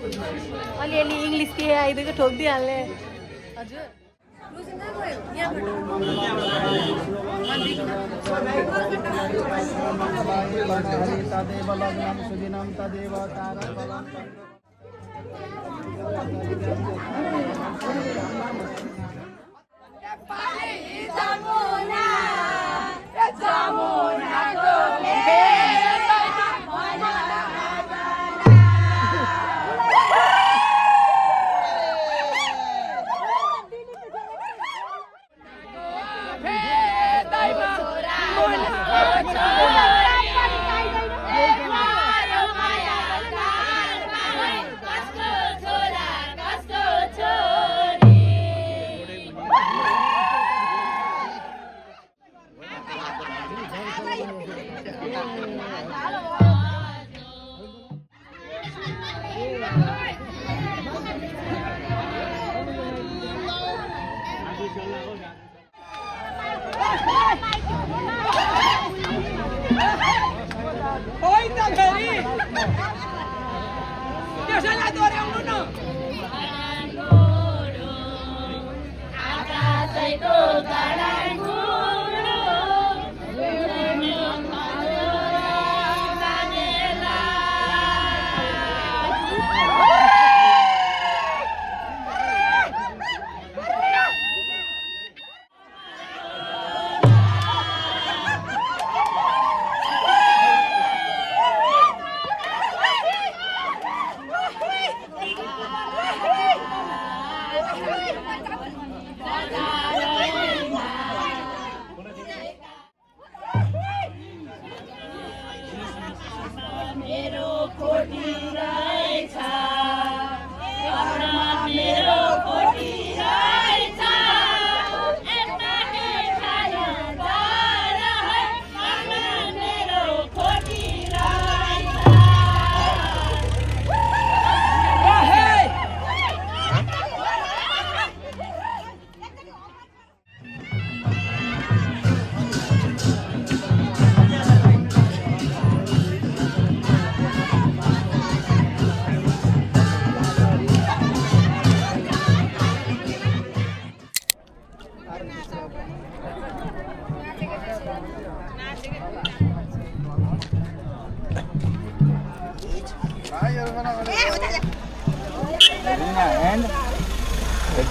अलिअलि इङ्ग्लिस के आइदिएको ठोकिदिइहाल्ने हजुर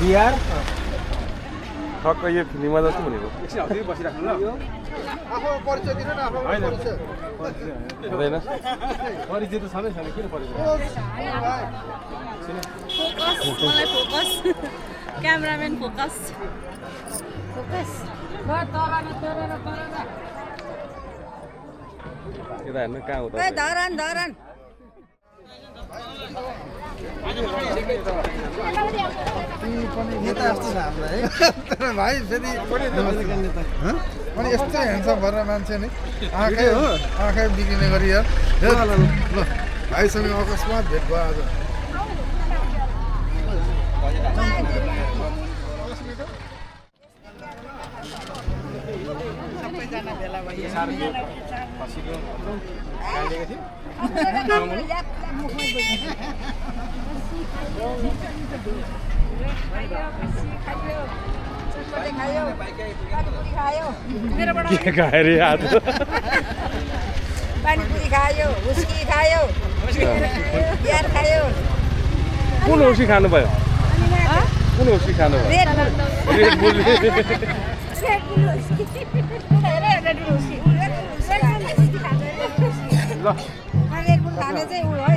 बिहार ठक्क यो फिल्ममा जस्तो भनेको हुँदैन परिचय त छँदै छैन किन परिचय मलाई फोकस क्यामेराम्यान फोकस यता हेर्नु कहाँ हो त धरन धरन नेता जस्तो छ हामीलाई है तर भाइ फेरि अनि यस्तो ह्यान्डसम भएर मान्छे नि आँखै बिग्रिने गरी ल भाइसँग अकस्मात भेट भयो आज सबैजना भेला भइयो के खायो रे आज पानीपुरी खायो हुस्की खायो बिहार खायो कुन हुस्की खानुभयो कुन हुस्की खानुभयो रेड बुल खाने चाहिँ उ है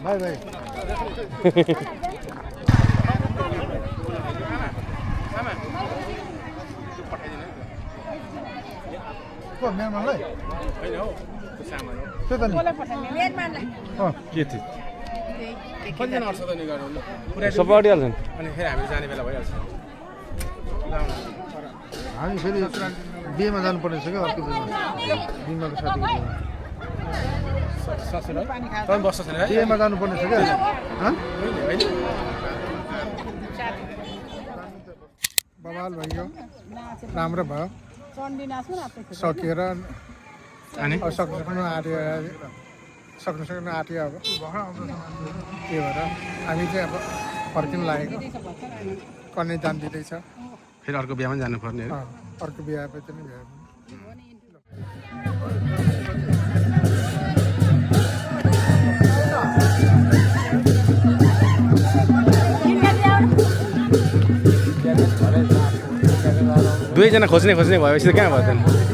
भाइ भाइ को मेहमानलाई होइन हौ त्यो सामान हो त्यो त नि के थियो कतिजना अट्छ त नि गर्नु सबै अडिहाल्छन् अनि फेरि हामी जाने बेला भइहाल्छ हामी फेरि बिहेमा जानुपर्ने छ क्या अर्को बिहेमा बिमाको साथी ससुरा तपाईँ बस्छ छैन है बिहेमा जानुपर्ने छ क्या बवाल भइयो राम्रो भयो सकेर अनि अब सक्नु आँट्यो अब त्यही भएर हामी चाहिँ अब फर्किनु लागेको कन्या जान दिँदैछ फेरि अर्को बिहामा जानुपर्ने हो अर्को बिहापछि नि बिहा दुवैजना खोज्ने भएपछि त कहाँ भयो त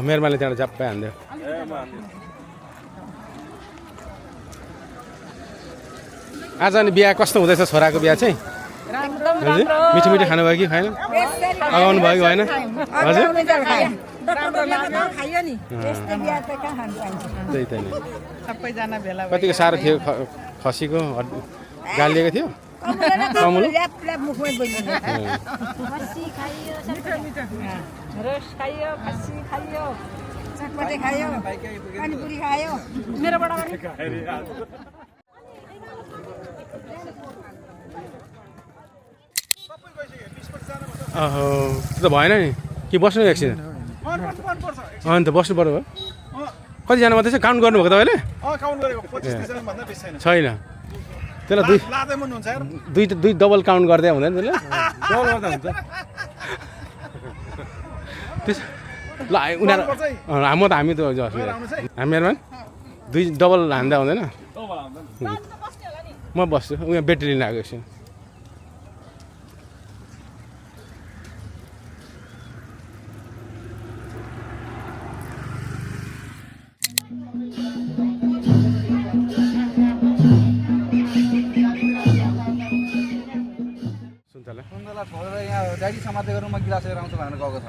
मेरो माले त्यहाँबाट झ्याप्पै हान्दियो आज अनि बिहा कस्तो हुँदैछ छोराको बिहा चाहिँ मिठो मिठो खानुभयो कि खाएन अगाउनु भयो कि भएन हजुर त्यही त नि सबैजना भेला कतिको साह्रो थियो खसीको गालिएको थियो कमुलो ल्याप ल्याप मुखमै बोल्नु खसी खाइयो रस खाइयो खसी खाइयो चटपटे खाइयो पानीपुरी खायो मेरोबाट ओहो त्यो त भएन नि कि बस्नु एकछिन अन्त बस्नु पर्यो भयो कतिजना मात्रै छ काउन्ट गर्नुभएको तपाईँले छैन त्यसलाई दुई डबल काउन्ट गर्दै हुँदैन त्यसले ल उनीहरू हामी त हामीहरूमा दुई डबल हान्दा हुँदैन म बस्छु उहाँ ब्याट्री लिन आएको छु सुन्तला छोडेर यहाँ ड्याडी समाते गर्नु म गिलास लिएर आउँछु भनेर गएको छ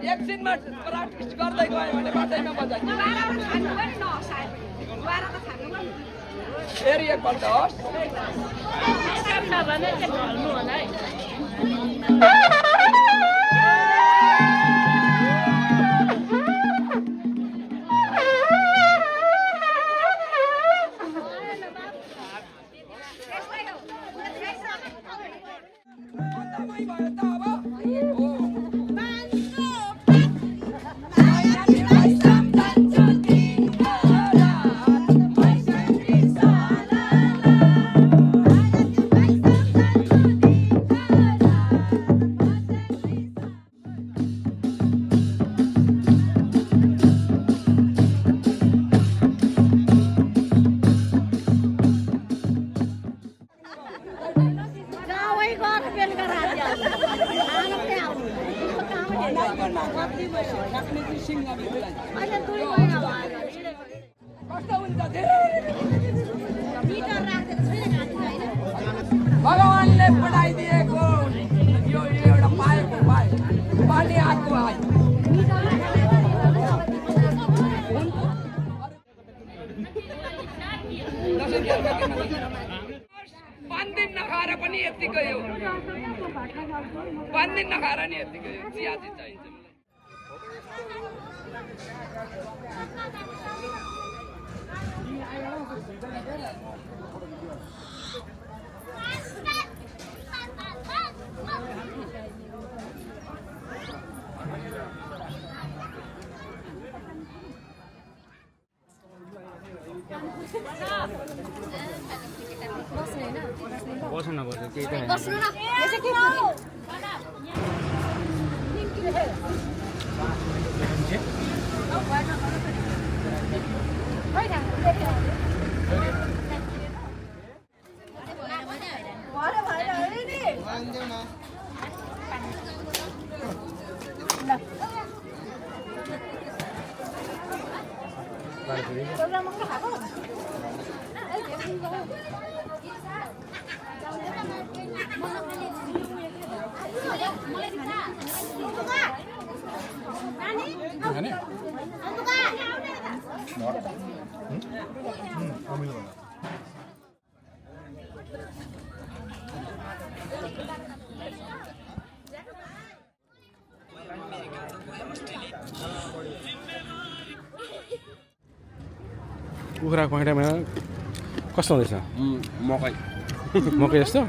एकछिनमा प्र्याक्टिस गर्दै गयो भने बाटैमा बजाइन्छ फेरि एकपल्ट होस् भगवानले पढाइदिएको यो एउटा पाएको भाइ पानी आएको भाइ 5 दिन नखाएर पनि यतिकै हो 5 दिन नखाएर नि यतिकै हो चिया चाहिँ चाहिन्छ बस्नु नपर्छ केही त बस्नु न यसो के कुखुरा पखेटामा कस्तो हुँदैछ मकै मकै जस्तो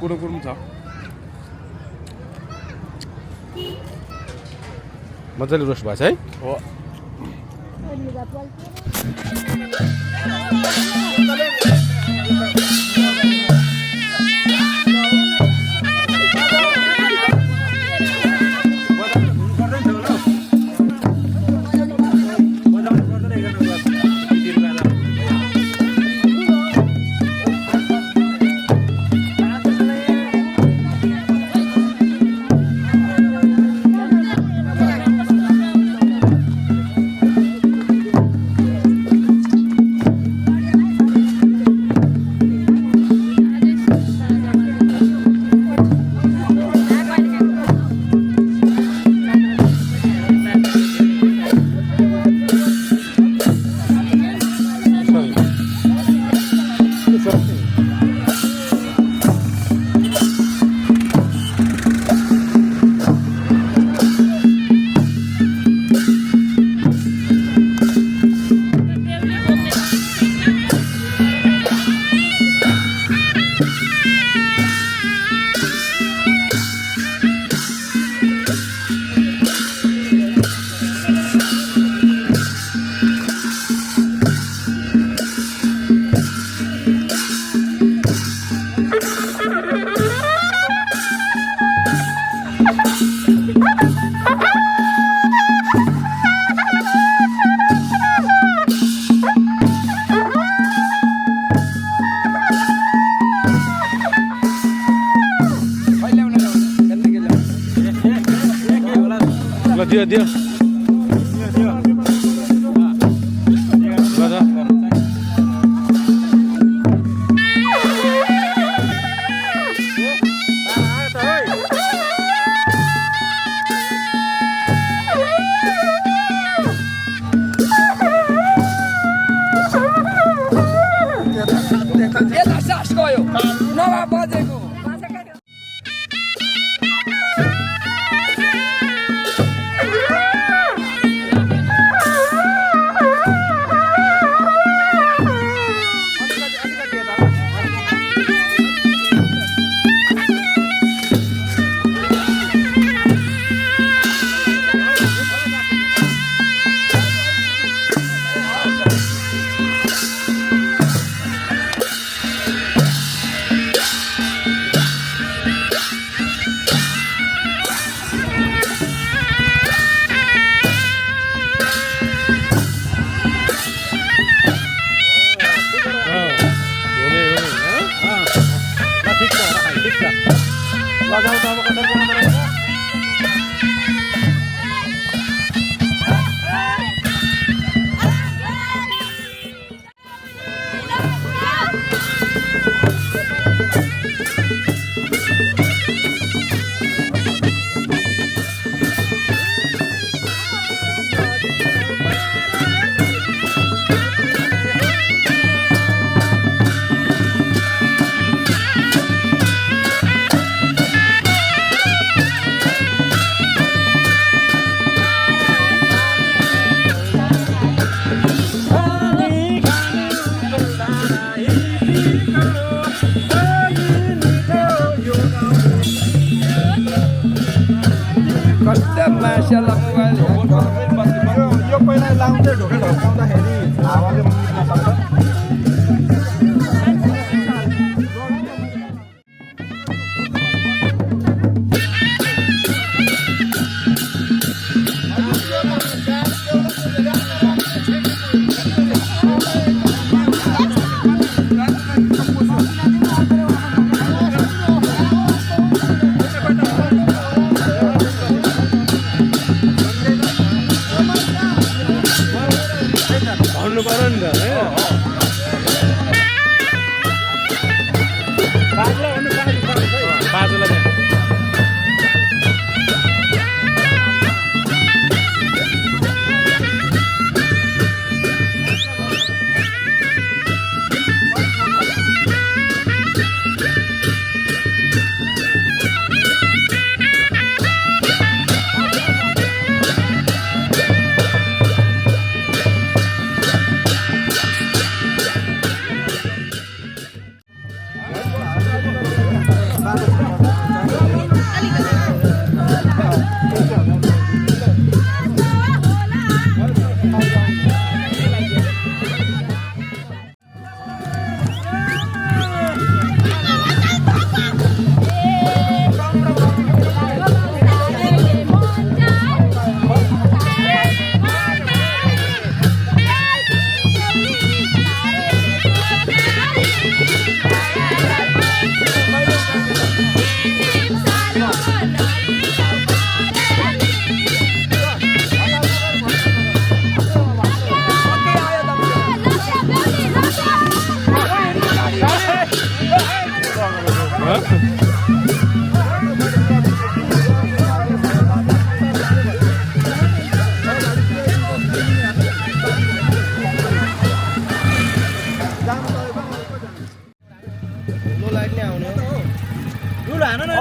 कुरो कुरो छ मजाले रोस्ट भएको छ है हो दियो दियो यता सास गयो नभए बजेको यो पहिला लाउँदै ढोका ढल्काउँदाखेरि हावाले मुट्न सक्छ आनन्द होइन बाजुलाई चाहिँ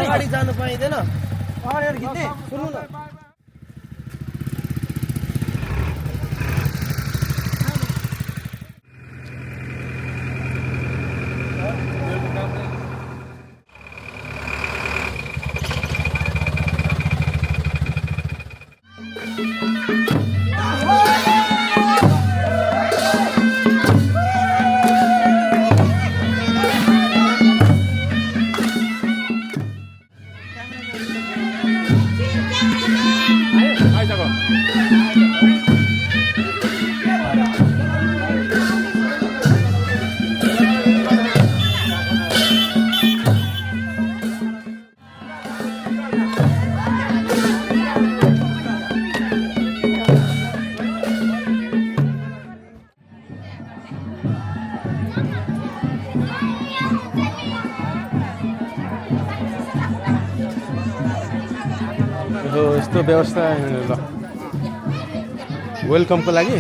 अगाडि जानु पाइँदैन सुन्नु न यस्तो व्यवस्था ल वेलकमको लागि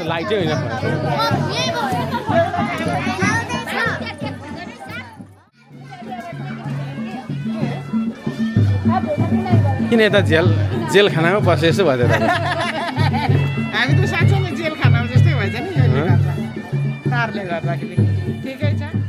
लाइटै होइन किन यता जेल खानामा बसे यसो भयो हामी त साँच्चै जेल खाना जस्तै भएछ नि तारले गर्दाखेरि ठिकै छ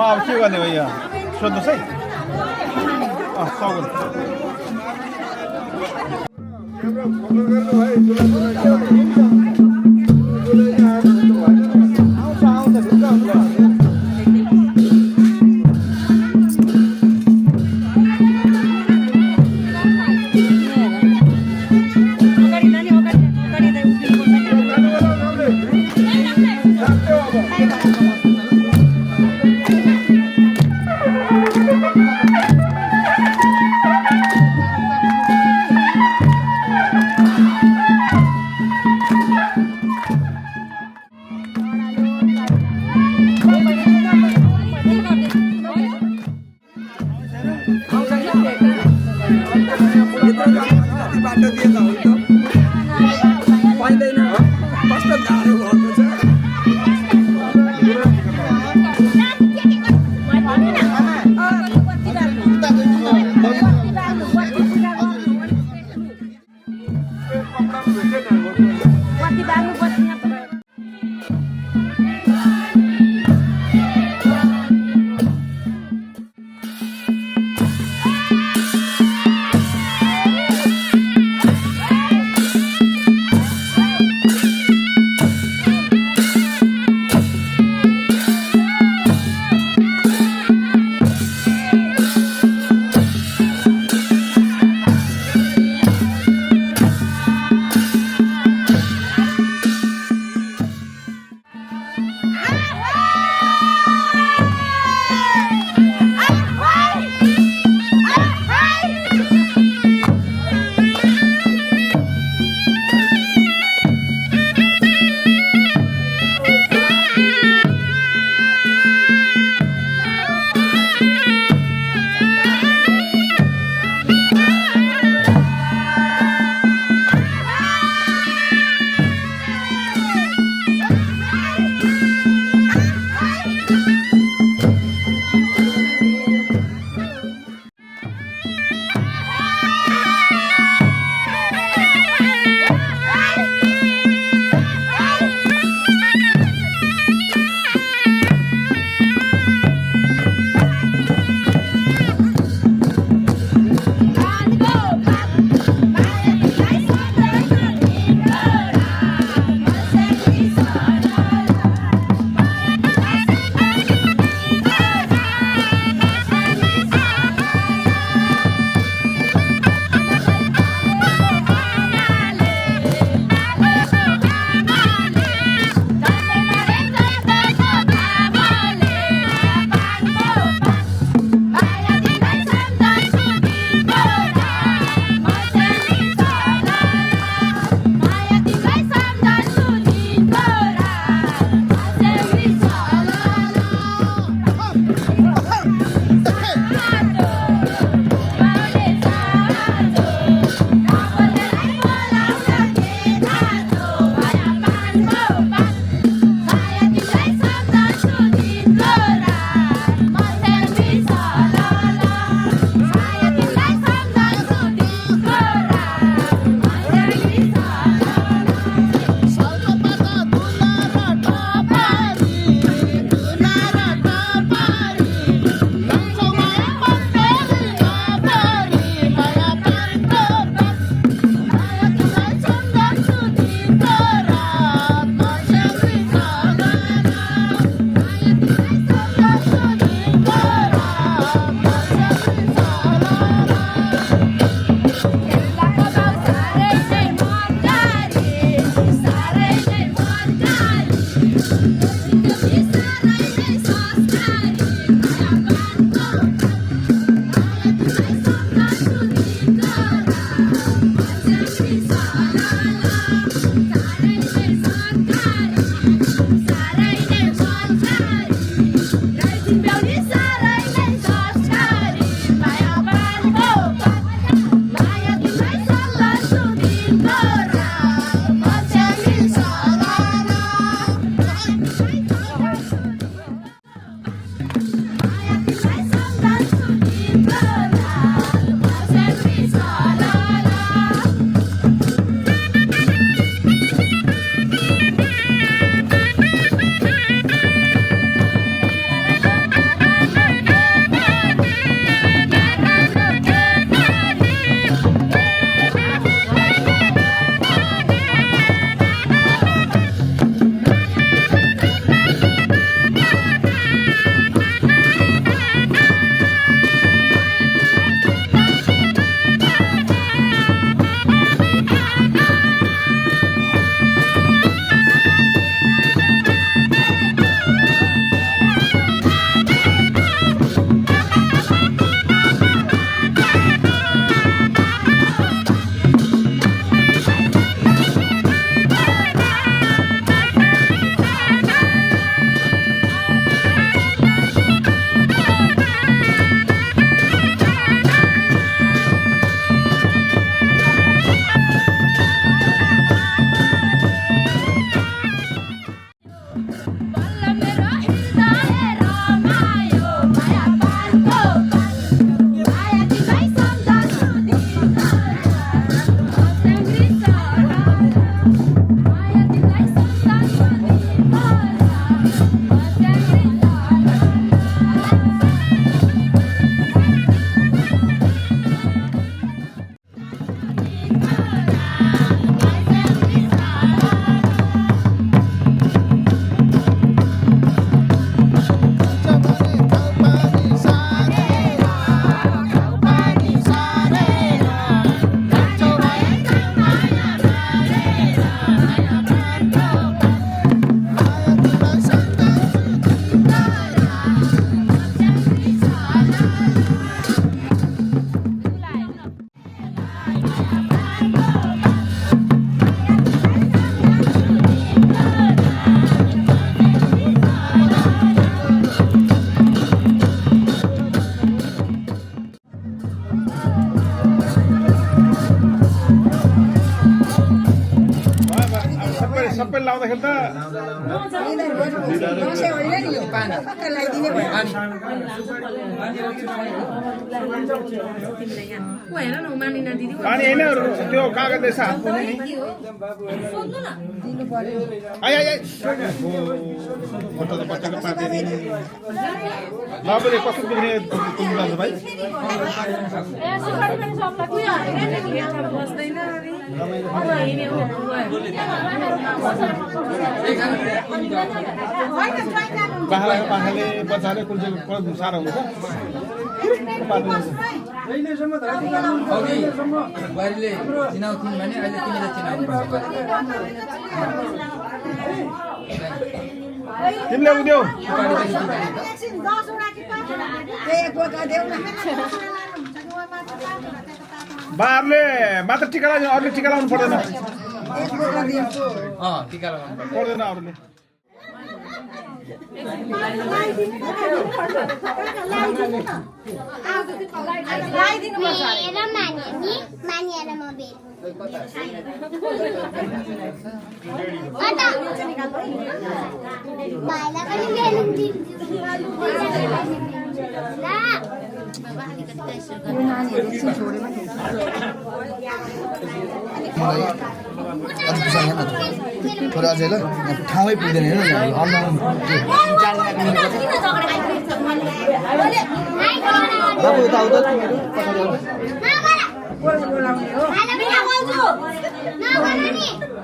अब के गर्ने हो यहाँ सोध्नुहोस् है आएको त दसैँ होइन नि यो पक्का लगाइदिने भयो पानी होइन त्यो कागज रहेछ आइ आइ बच्चाको पाते तपाईँले कस्तो देख्ने तुम भाइ पाखाले बच्चाले कुन चाहिँ साह्रो हुन्छ बारीले चिनाउँथिन् भने अहिले तिमीले चिनाउनु तिमीले उद्यो बाहरूले मात्र टिका लगाउने अरूले टिका लगाउनु पर्दैन टिका लगाउनु पर्दैन अरूले थोरै अझै ल ठाउँै पुग्दैन हेर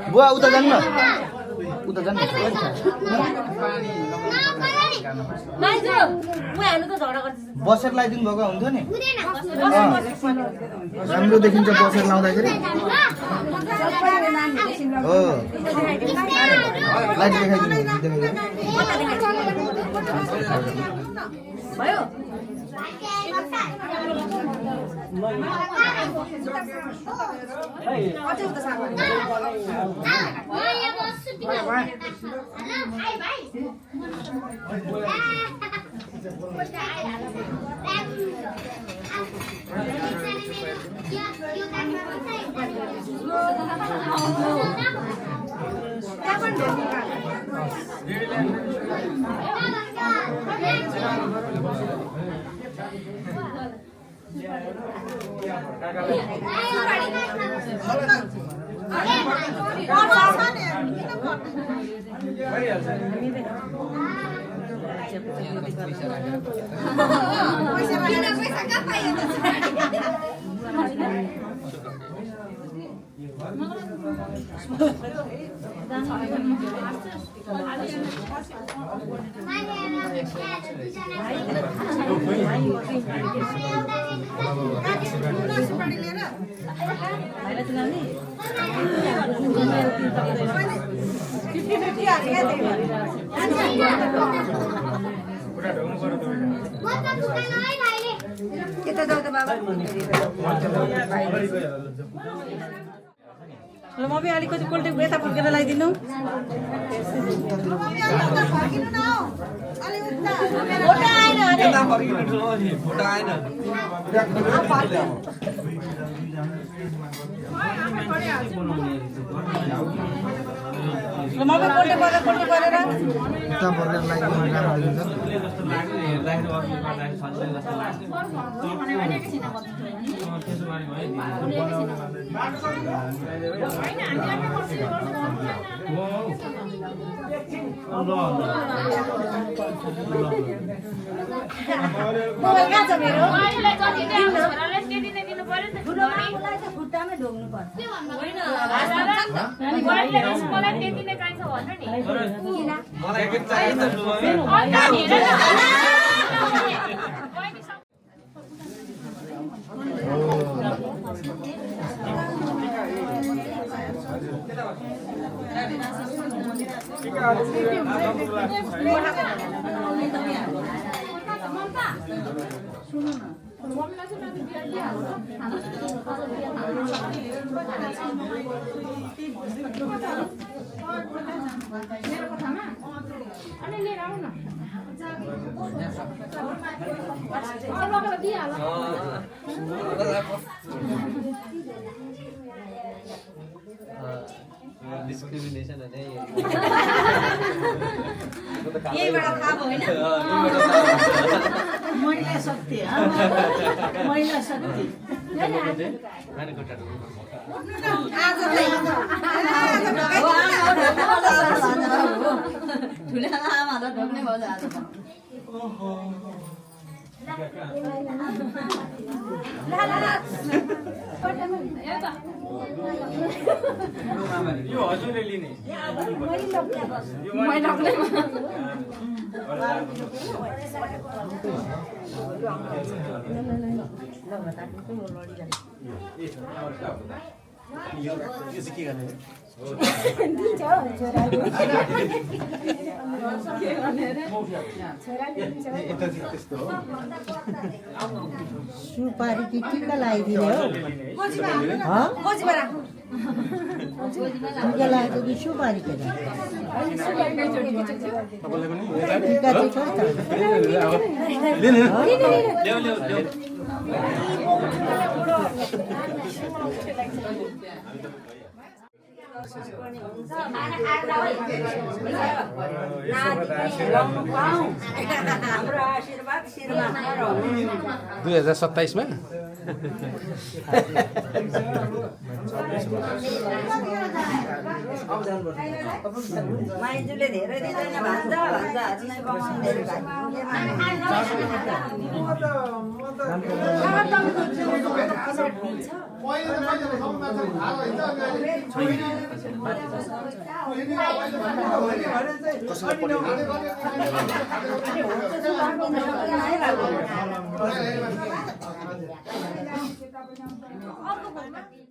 बुवा उता जानु न उता जानु बसेर लगाइदिनु भएको हुन्थ्यो नि राम्रो देखिन्छ बसेर लाउँदाखेरि हो लाइट देखाइदिनु भयो म पनि अलिकति कोल्टे यता फर्केर लगाइदिनु म पनि कोल्टे गरेर उता फर्केर मोबाइल कहाँ छ मेरो खुट्टामै ढोग्नु पर्छ यहीबाट थाहा भयो होइन महिला शक्ति महिला शक्ति ठुला आमालाई ढोक्ने भयो आज त यो हजुरले लिने सुपारी कि टिका लगाइदिने हो टिका लगाएको कि सुपारी के टिका चाहिँ हाम्रो आशीर्वाद शिरमा 2027 मा माइजूले धेरै दिँदैन भान्जाहरूले कमाउनु धेरै भाइ